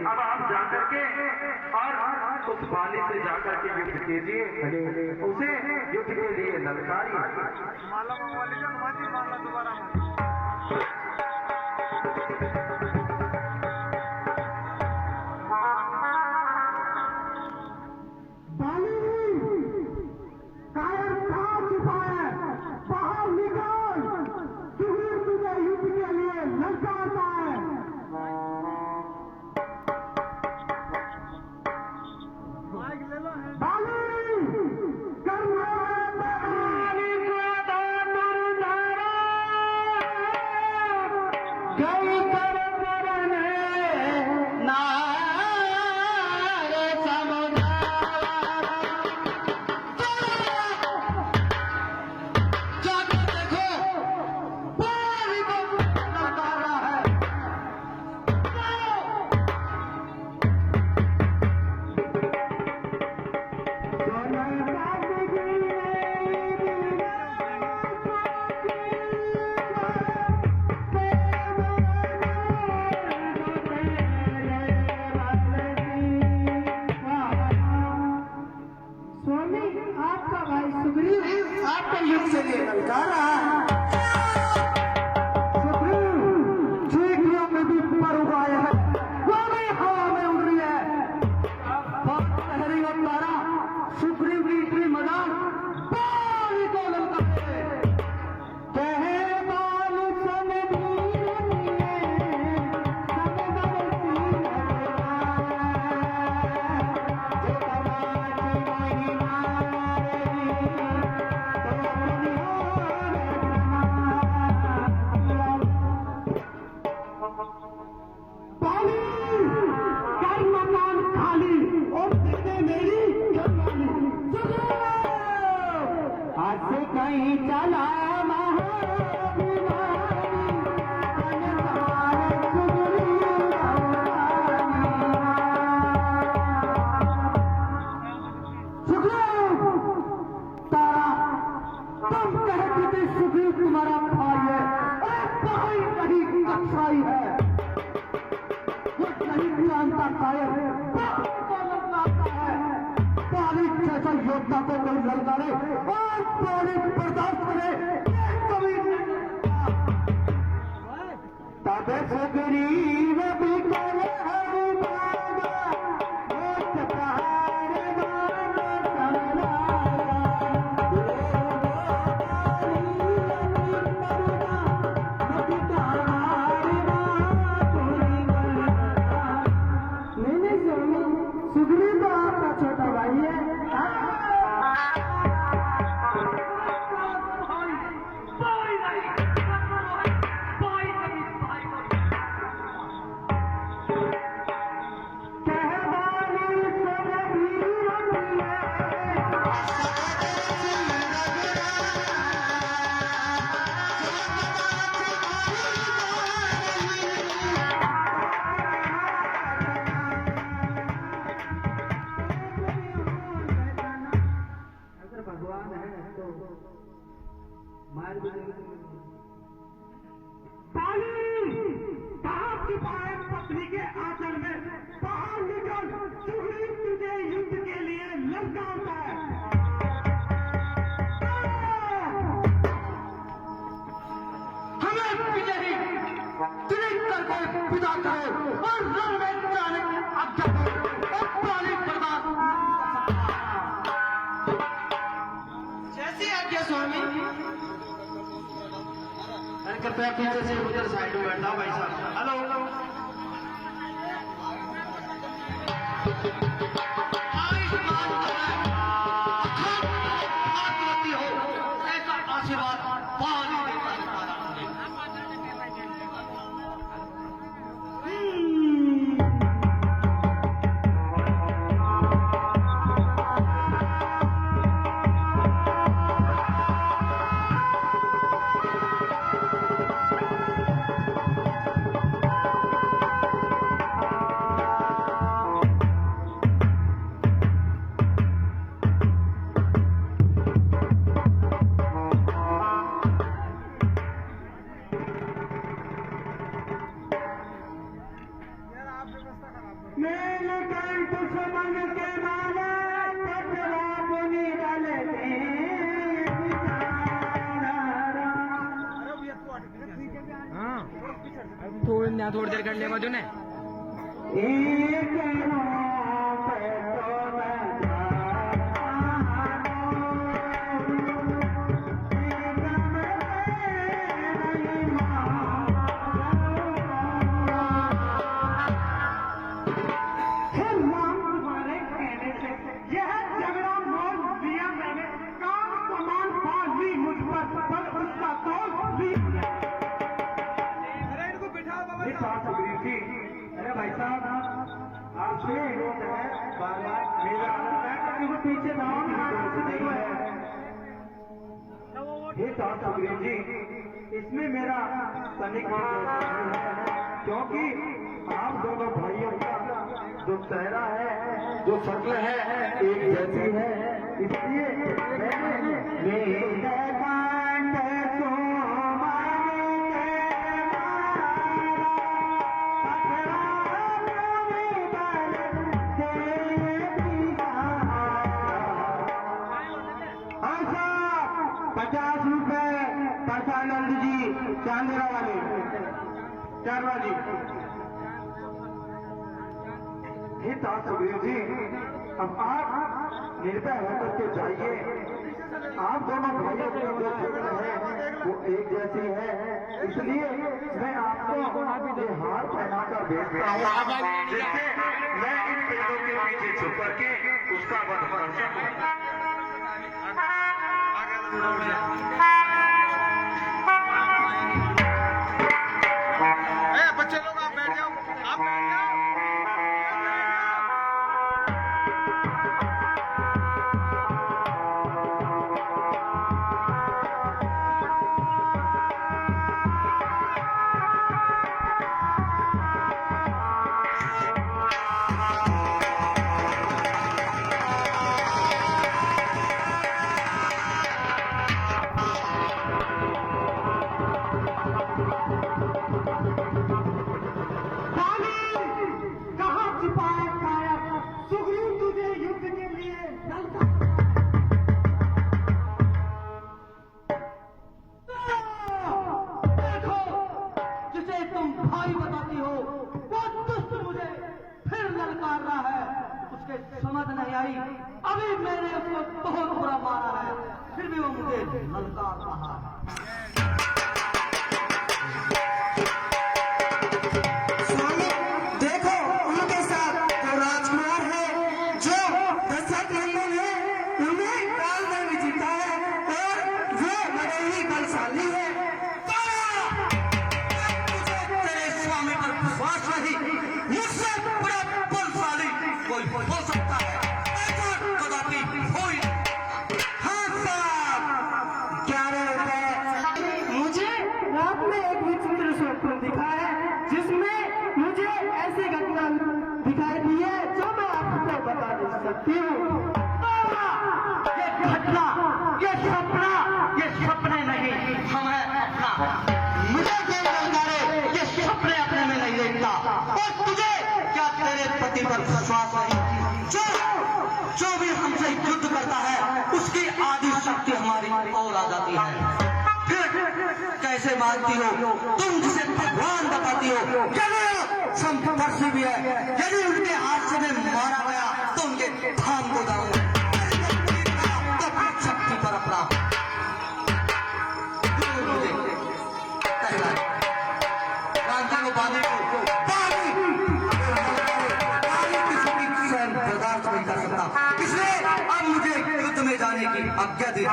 अब आप जाकर के और उस बाली से जाकर के युद्ध कीजिए, उसे युद्ध के लिए ललकारिए। योद्धा को कोई ललकारे और पानी बर्दाश्त करे कभी तबे से गरीब भी करे पत्नी के आंचल में बाहर निकल, सुग्रीव तुझे युद्ध के लिए ललकारता है। हमें विजयी त्रिनेत्र को विदा करो और रण में जाने की आज्ञा दो और प्राणी बर्बाद। जैसी आज्ञा स्वामी। कृपया पीछे से उधर साइड में बैठना भाई साहब। हेलो ना थोड़ी देर कर ले मजू ने अरे भाई साहब आपसे अनुरोध है बार बार मेरा पीछे ये सुग्रीव जी इसमें मेरा तनिक है क्योंकि आप दोनों भाइयों का जो चेहरा है जो शक्ल है एक जैसी है इसलिए परसानंद जी चांदेरा वाले चारवा जी सुग्रीव जी अब आप निर्भय होकर के जाइए आप दोनों भाइयों की जो शक्ल है वो एक जैसी है इसलिए मैं आपको ये हार पहनाकर भेजता हूँ जिससे मैं इन पेड़ों के पीछे छुप करके उसका वध कर सकूं। बच्चे लोग आप बैठ जाओ, आप बैठ जाओ। समझ नहीं आई अभी मैंने उसको बहुत बुरा मारा है फिर भी वो मुझे ललकार रहा है। देखो उनके साथ जो राजकुमार है जो दशरथ नंदन है उन्हें काल में भी जीता है और वो बड़े ही बलशाली है। तेरे स्वामी पर विश्वास नहीं मुझसे बड़ा बलशाली कोई हो सकता है कदापि कोई। हाँ साहब 11 रुपए। मुझे रात में एक विचित्र स्वप्न दिखा है जिसमें मुझे ऐसी घटना दिखाई दी है जो मैं आपको बता नहीं सकती हूँ। ये घटना ये सपना ये सपने नहीं हमें अपना मुझे देव रंगारे ये सपने अपने में नहीं देखता और तुझे क्या तेरे पति पर विश्वास नहीं जो भी हमसे युद्ध करता है उसकी आदि शक्ति हमारी और आ जाती है। फिर कैसे मानती हो तुम जिसे भगवान बताती हो संपर्शी भी है यदि उनके हाथ से मैं मारा गया तो उनके धाम को जाऊंगा तो अपनी शक्ति पर अपना क्रांति को बांधे बर्दाश्त नहीं कर सकता इसलिए अब मुझे युद्ध में जाने की आज्ञा दे दी।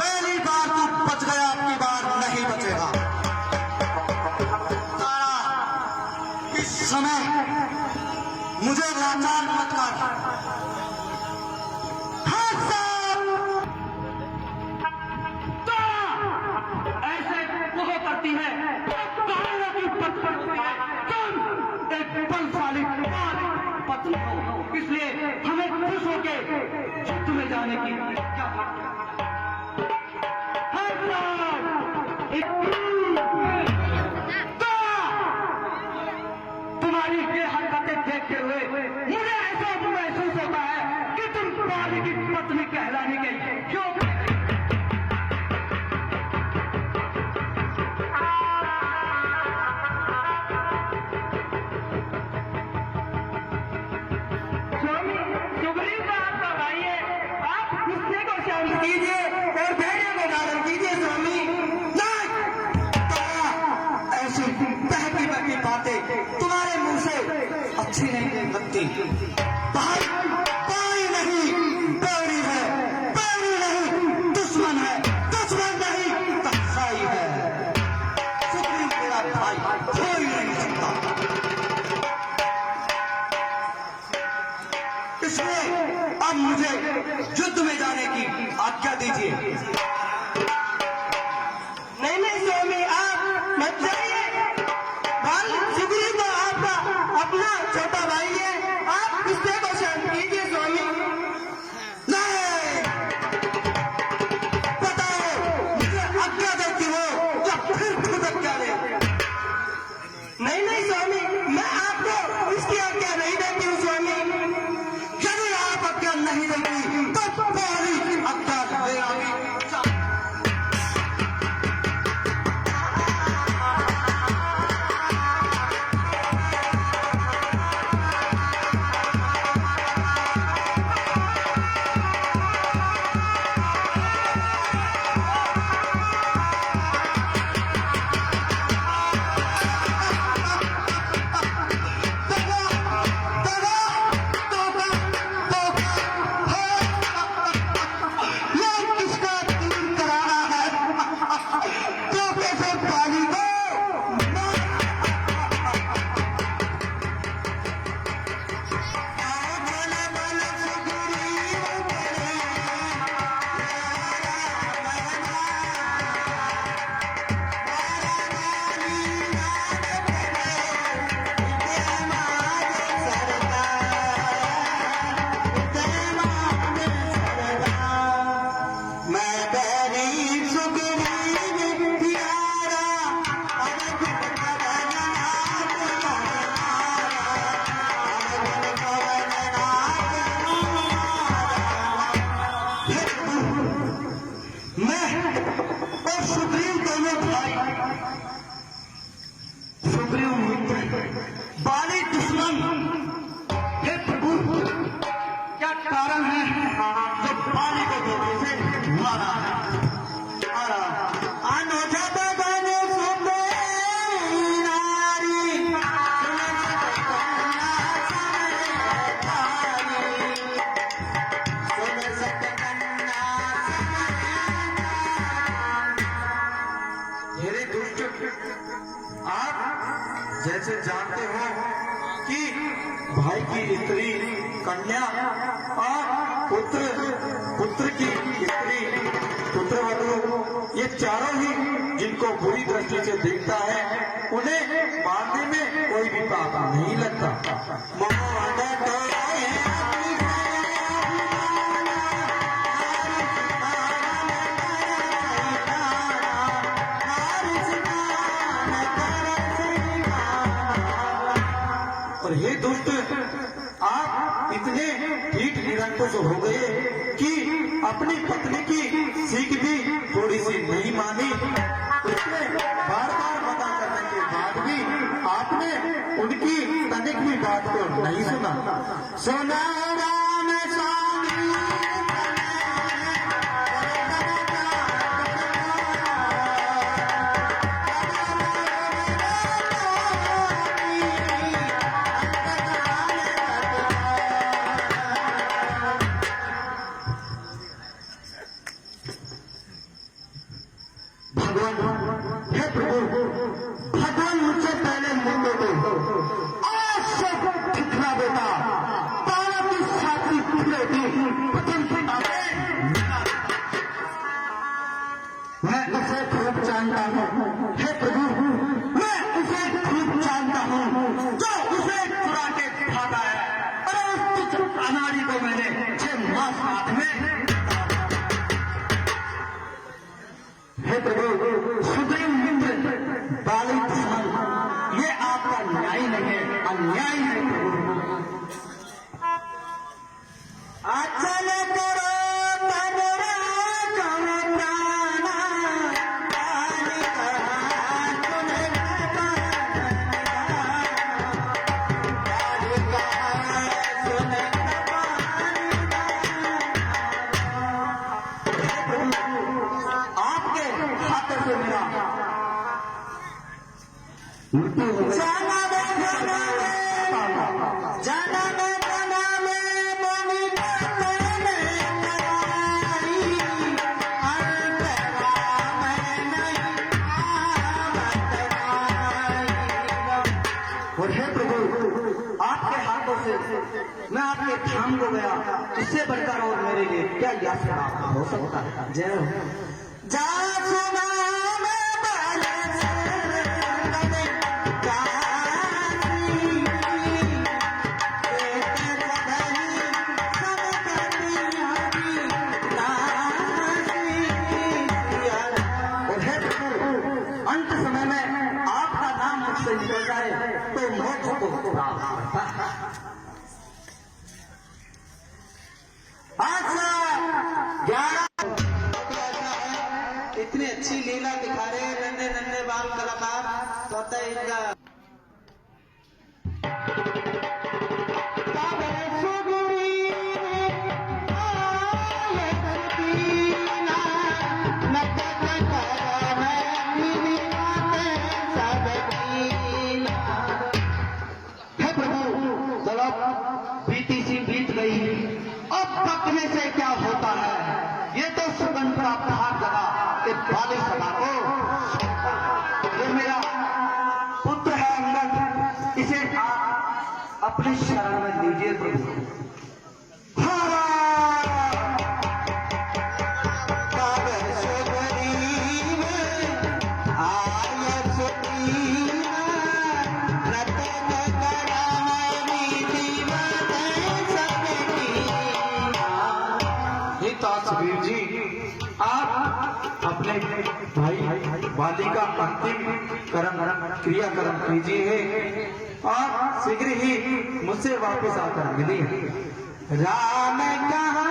पहली बार तू बच गया अपनी बार नहीं बचेगा। तारा इस समय मुझे लाचार मत कर। ऐसे वो करती है की बचपन एक बलशाली पत्नी हो, इसलिए हमें खुश होके युद्ध में जाने की क्या तुम्हारी ये हरकतें देखते हुए मुझे ऐसा महसूस होता है कि तुम बाली की पत्नी कहलाने के योग्य कीजिए और भेड़ियों को धारण कीजिए स्वामी। ऐसी बहकी बहकी बातें तुम्हारे मुंह से अच्छी नहीं लगती। भाई नहीं पैरी है, पैरी नहीं दुश्मन है, दुश्मन नहीं कसाई है। सुग्रीव मेरा भाई कोई नहीं सकता। इसलिए अब मुझे युद्ध में जाने की आज्ञा दीजिए। नहीं नहीं स्वामी, आप मत जाइए। सुग्रीव तो आपका अपना छोटा भाई है, आप गुस्से को शांत कीजिए स्वामी। नहीं बताओ, मुझे आज्ञा देती हो या फिर खुद आज्ञा दे। नहीं नहीं स्वामी, मैं आपको इसकी आज्ञा नहीं देती हूँ स्वामी। यदि आप आज्ञा नहीं देती तो पहली आज्ञा मेरा भी। जैसे जानते हो कि भाई की स्त्री कन्या और पुत्र की स्त्री पुत्रवधू, ये चारों ही जिनको बुरी दृष्टि से देखता है उन्हें मारने में कोई भी पाप नहीं लगता। और हे दुष्ट, आप इतने ठीक निरंकुश हो गए कि अपनी पत्नी की सीख भी थोड़ी सी नहीं मानी। उसने बार बार मना करने के बाद भी आपने उनकी तनिक भी बात को नहीं सुना। सोना राम स्वामी हे प्रभु, भगवान मुझसे पहले मुझको दो आज से ठिकरा बेटा, 12 नहीं है, अन्याय है प्रभु। अचल करो तबरा कम प्राणा, काली कहा सुने काली कहा सुने आपके हाथों से मेरा मृत्यु हो गई। जाना में जाना में बोली मैंने लगाई, अंतरा में नहीं और हे प्रभु, आपके हाथों से मैं आपके थाम को गया, इससे बढ़कर और मेरे लिए क्या यात्रा हो सकता है। जय हो। जा सुना में बाले से और हे प्रभु, अंत समय में आपका नाम मुझसे निकल जाए तो मोक्ष को प्राप्त करता है। इतनी अच्छी लीला दिखा रहे हैं नन्हे नन्हे बाल कलाकार, स्वतः इनका हे प्रभु, चलो बीती सी बीत गई, अब पकने से क्या होता है। ये तो सुगंध का भाग लगा कि बाली सभा को ये मेरा पुत्र है अंगद, इसे आप अपने शरण में लीजिए प्रभु। सुबीर जी, आप अपने भाई बाली का अंतिम क्रियाकर्म कीजिए और शीघ्र ही मुझसे वापस आकर मिलिए। राम कहा